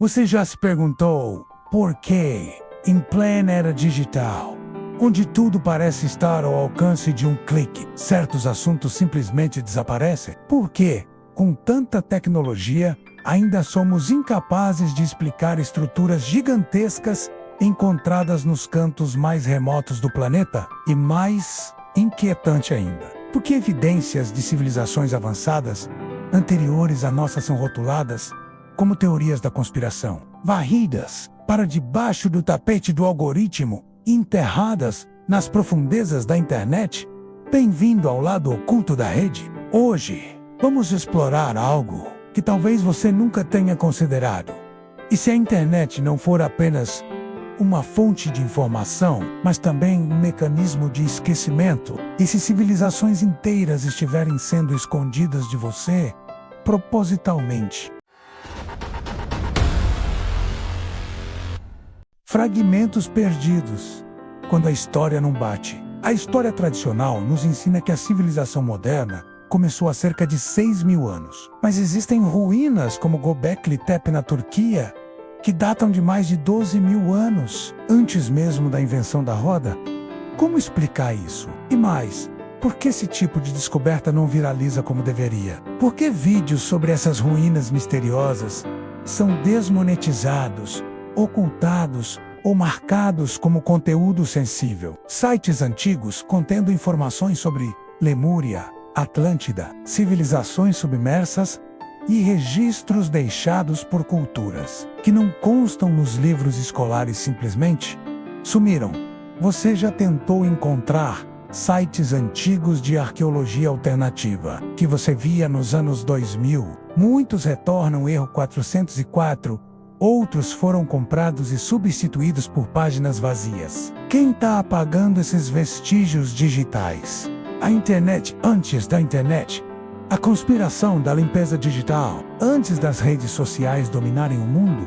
Você já se perguntou por que, em plena era digital, onde tudo parece estar ao alcance de um clique, certos assuntos simplesmente desaparecem? Por que, com tanta tecnologia, ainda somos incapazes de explicar estruturas gigantescas encontradas nos cantos mais remotos do planeta? E mais inquietante ainda, porque evidências de civilizações avançadas anteriores à nossa são rotuladas como teorias da conspiração, varridas para debaixo do tapete do algoritmo e enterradas nas profundezas da internet? Bem-vindo ao lado oculto da rede. Hoje, vamos explorar algo que talvez você nunca tenha considerado. E se a internet não for apenas uma fonte de informação, mas também um mecanismo de esquecimento, e se civilizações inteiras estiverem sendo escondidas de você, propositalmente? Fragmentos perdidos. Quando a história não bate. A história tradicional nos ensina que a civilização moderna começou há cerca de 6.000 anos. Mas existem ruínas como Göbekli Tepe na Turquia, que datam de mais de 12.000 anos, antes mesmo da invenção da roda. Como explicar isso? E mais, por que esse tipo de descoberta não viraliza como deveria? Por que vídeos sobre essas ruínas misteriosas são desmonetizados, ocultados ou marcados como conteúdo sensível? Sites antigos contendo informações sobre Lemúria, Atlântida, civilizações submersas e registros deixados por culturas que não constam nos livros escolares simplesmente sumiram. Você já tentou encontrar sites antigos de arqueologia alternativa que você via nos anos 2000? Muitos retornam erro 404, outros foram comprados e substituídos por páginas vazias. Quem está apagando esses vestígios digitais? A internet antes da internet. A conspiração da limpeza digital. Antes das redes sociais dominarem o mundo,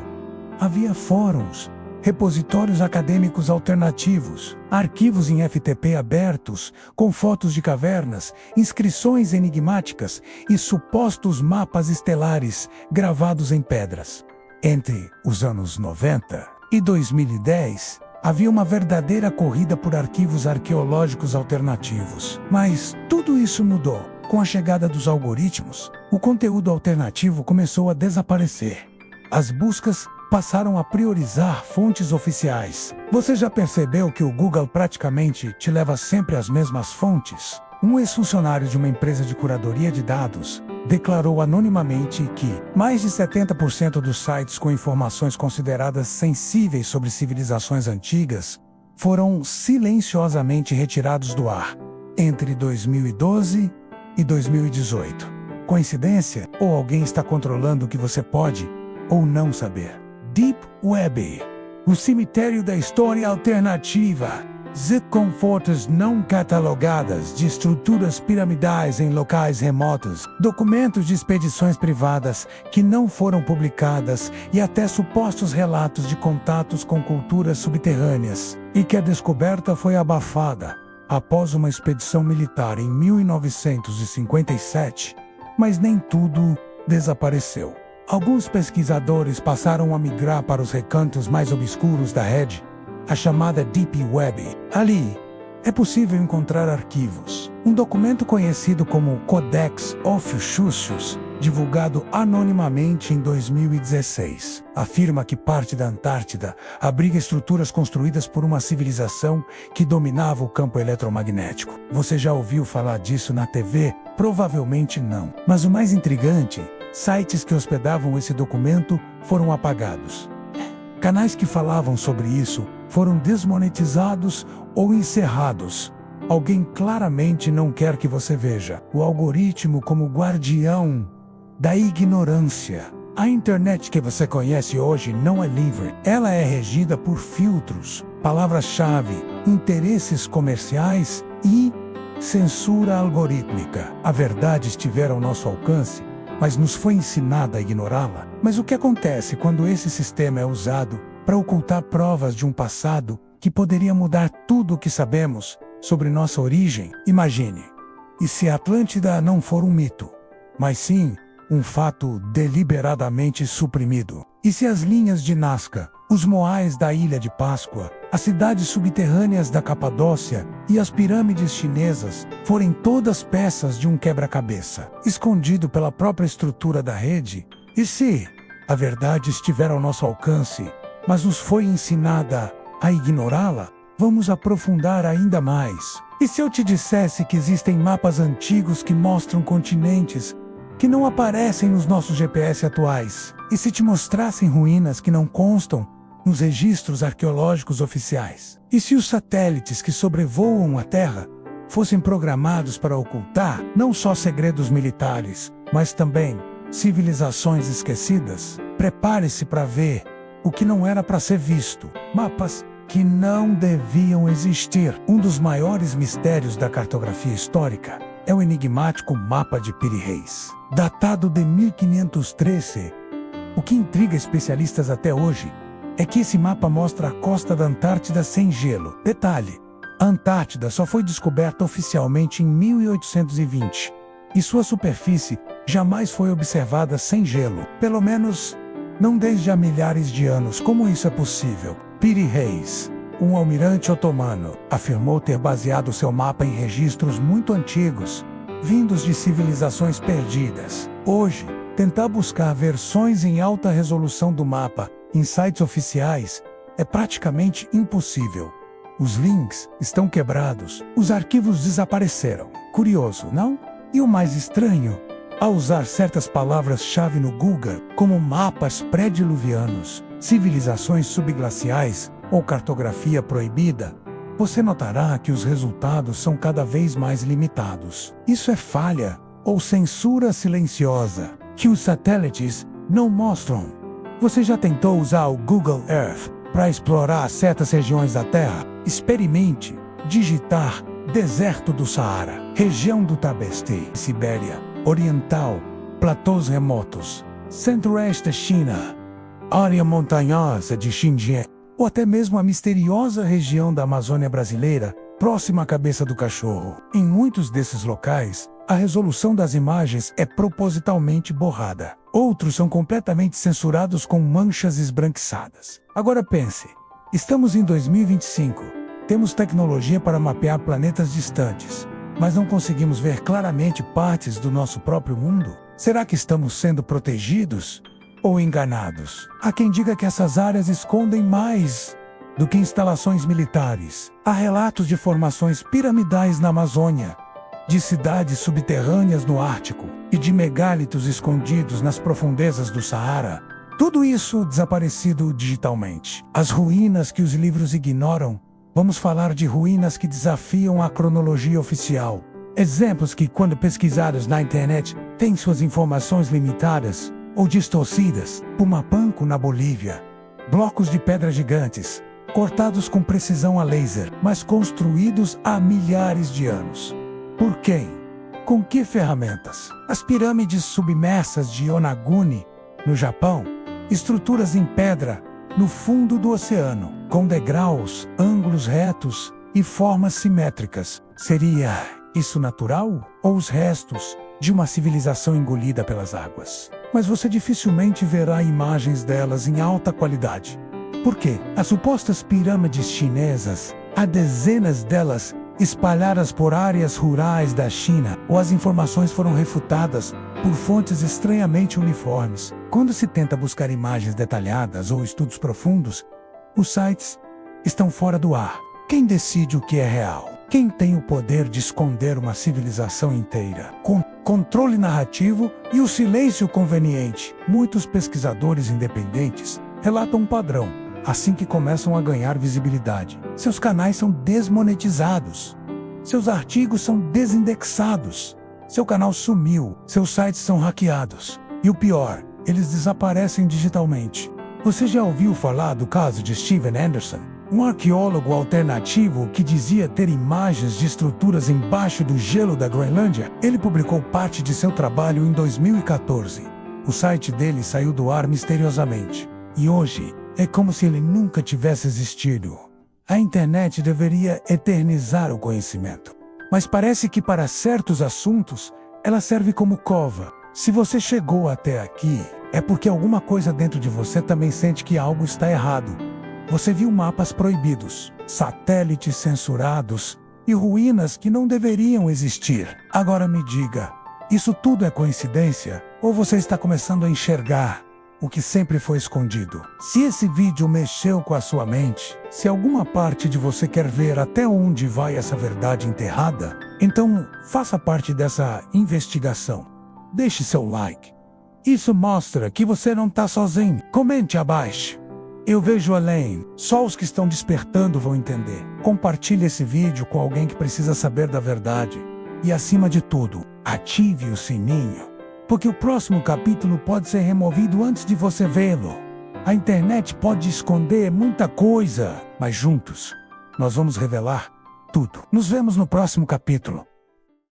havia fóruns, repositórios acadêmicos alternativos, arquivos em FTP abertos, com fotos de cavernas, inscrições enigmáticas e supostos mapas estelares gravados em pedras. Entre os anos 90 e 2010, havia uma verdadeira corrida por arquivos arqueológicos alternativos. Mas tudo isso mudou. Com a chegada dos algoritmos, o conteúdo alternativo começou a desaparecer. As buscas passaram a priorizar fontes oficiais. Você já percebeu que o Google praticamente te leva sempre às mesmas fontes? Um ex-funcionário de uma empresa de curadoria de dados declarou anonimamente que mais de 70% dos sites com informações consideradas sensíveis sobre civilizações antigas foram silenciosamente retirados do ar entre 2012 e 2018. Coincidência? Ou alguém está controlando o que você pode ou não saber? Deep Web, o cemitério da história alternativa. Com fotos não catalogadas de estruturas piramidais em locais remotos, documentos de expedições privadas que não foram publicadas e até supostos relatos de contatos com culturas subterrâneas, e que a descoberta foi abafada após uma expedição militar em 1957, mas nem tudo desapareceu. Alguns pesquisadores passaram a migrar para os recantos mais obscuros da rede, a chamada Deep Web. Ali, é possível encontrar arquivos. Um documento conhecido como Codex Officius, divulgado anonimamente em 2016, afirma que parte da Antártida abriga estruturas construídas por uma civilização que dominava o campo eletromagnético. Você já ouviu falar disso na TV? Provavelmente não. Mas o mais intrigante, sites que hospedavam esse documento foram apagados. Canais que falavam sobre isso foram desmonetizados ou encerrados. Alguém claramente não quer que você veja o algoritmo como guardião da ignorância. A internet que você conhece hoje não é livre. Ela é regida por filtros, palavras-chave, interesses comerciais e censura algorítmica. A verdade estiver ao nosso alcance, mas nos foi ensinada a ignorá-la. Mas o que acontece quando esse sistema é usado para ocultar provas de um passado que poderia mudar tudo o que sabemos sobre nossa origem? Imagine, e se a Atlântida não for um mito, mas sim um fato deliberadamente suprimido? E se as linhas de Nazca, os moais da Ilha de Páscoa, as cidades subterrâneas da Capadócia e as pirâmides chinesas forem todas peças de um quebra-cabeça, escondido pela própria estrutura da rede? E se a verdade estiver ao nosso alcance, mas nos foi ensinada a ignorá-la? Vamos aprofundar ainda mais. E se eu te dissesse que existem mapas antigos que mostram continentes que não aparecem nos nossos GPS atuais? E se te mostrassem ruínas que não constam nos registros arqueológicos oficiais? E se os satélites que sobrevoam a Terra fossem programados para ocultar não só segredos militares, mas também civilizações esquecidas? Prepare-se para ver o que não era para ser visto. Mapas que não deviam existir. Um dos maiores mistérios da cartografia histórica é o enigmático mapa de Piri Reis, datado de 1513. O que intriga especialistas até hoje é que esse mapa mostra a costa da Antártida sem gelo. Detalhe: a Antártida só foi descoberta oficialmente em 1820, e sua superfície jamais foi observada sem gelo, pelo menos não desde há milhares de anos. Como isso é possível? Piri Reis, um almirante otomano, afirmou ter baseado seu mapa em registros muito antigos, vindos de civilizações perdidas. Hoje, tentar buscar versões em alta resolução do mapa em sites oficiais é praticamente impossível. Os links estão quebrados, os arquivos desapareceram. Curioso, não? E o mais estranho, ao usar certas palavras-chave no Google, como mapas pré-diluvianos, civilizações subglaciais ou cartografia proibida, você notará que os resultados são cada vez mais limitados. Isso é falha ou censura silenciosa que os satélites não mostram. Você já tentou usar o Google Earth para explorar certas regiões da Terra? Experimente digitar deserto do Saara, região do Tabeste, Sibéria Oriental, platôs remotos, centro-oeste da China, área montanhosa de Xinjiang, ou até mesmo a misteriosa região da Amazônia brasileira, próxima à cabeça do cachorro. Em muitos desses locais, a resolução das imagens é propositalmente borrada. Outros são completamente censurados com manchas esbranquiçadas. Agora pense, estamos em 2025, temos tecnologia para mapear planetas distantes, mas não conseguimos ver claramente partes do nosso próprio mundo? Será que estamos sendo protegidos ou enganados? Há quem diga que essas áreas escondem mais do que instalações militares. Há relatos de formações piramidais na Amazônia, de cidades subterrâneas no Ártico e de megálitos escondidos nas profundezas do Saara. Tudo isso desaparecido digitalmente. As ruínas que os livros ignoram. Vamos falar de ruínas que desafiam a cronologia oficial. Exemplos que, quando pesquisados na internet, têm suas informações limitadas ou distorcidas. Pumapanco, na Bolívia. Blocos de pedra gigantes, cortados com precisão a laser, mas construídos há milhares de anos. Por quem? Com que ferramentas? As pirâmides submersas de Yonaguni, no Japão. Estruturas em pedra no fundo do oceano, com degraus, ângulos retos e formas simétricas. Seria isso natural? Ou os restos de uma civilização engolida pelas águas? Mas você dificilmente verá imagens delas em alta qualidade. Por quê? As supostas pirâmides chinesas, há dezenas delas espalhadas por áreas rurais da China, ou as informações foram refutadas por fontes estranhamente uniformes. Quando se tenta buscar imagens detalhadas ou estudos profundos, os sites estão fora do ar. Quem decide o que é real? Quem tem o poder de esconder uma civilização inteira? Com controle narrativo e o silêncio conveniente. Muitos pesquisadores independentes relatam um padrão. Assim que começam a ganhar visibilidade, seus canais são desmonetizados, seus artigos são desindexados, seu canal sumiu, seus sites são hackeados. E o pior, eles desaparecem digitalmente. Você já ouviu falar do caso de Steven Anderson, um arqueólogo alternativo que dizia ter imagens de estruturas embaixo do gelo da Groenlândia? Ele publicou parte de seu trabalho em 2014. O site dele saiu do ar misteriosamente. E hoje, é como se ele nunca tivesse existido. A internet deveria eternizar o conhecimento. Mas parece que para certos assuntos, ela serve como cova. Se você chegou até aqui, é porque alguma coisa dentro de você também sente que algo está errado. Você viu mapas proibidos, satélites censurados e ruínas que não deveriam existir. Agora me diga, isso tudo é coincidência? Ou você está começando a enxergar o que sempre foi escondido? Se esse vídeo mexeu com a sua mente, se alguma parte de você quer ver até onde vai essa verdade enterrada, então faça parte dessa investigação. Deixe seu like. Isso mostra que você não está sozinho. Comente abaixo. Eu vejo além. Só os que estão despertando vão entender. Compartilhe esse vídeo com alguém que precisa saber da verdade. E acima de tudo, ative o sininho, porque o próximo capítulo pode ser removido antes de você vê-lo. A internet pode esconder muita coisa, mas juntos, nós vamos revelar tudo. Nos vemos no próximo capítulo.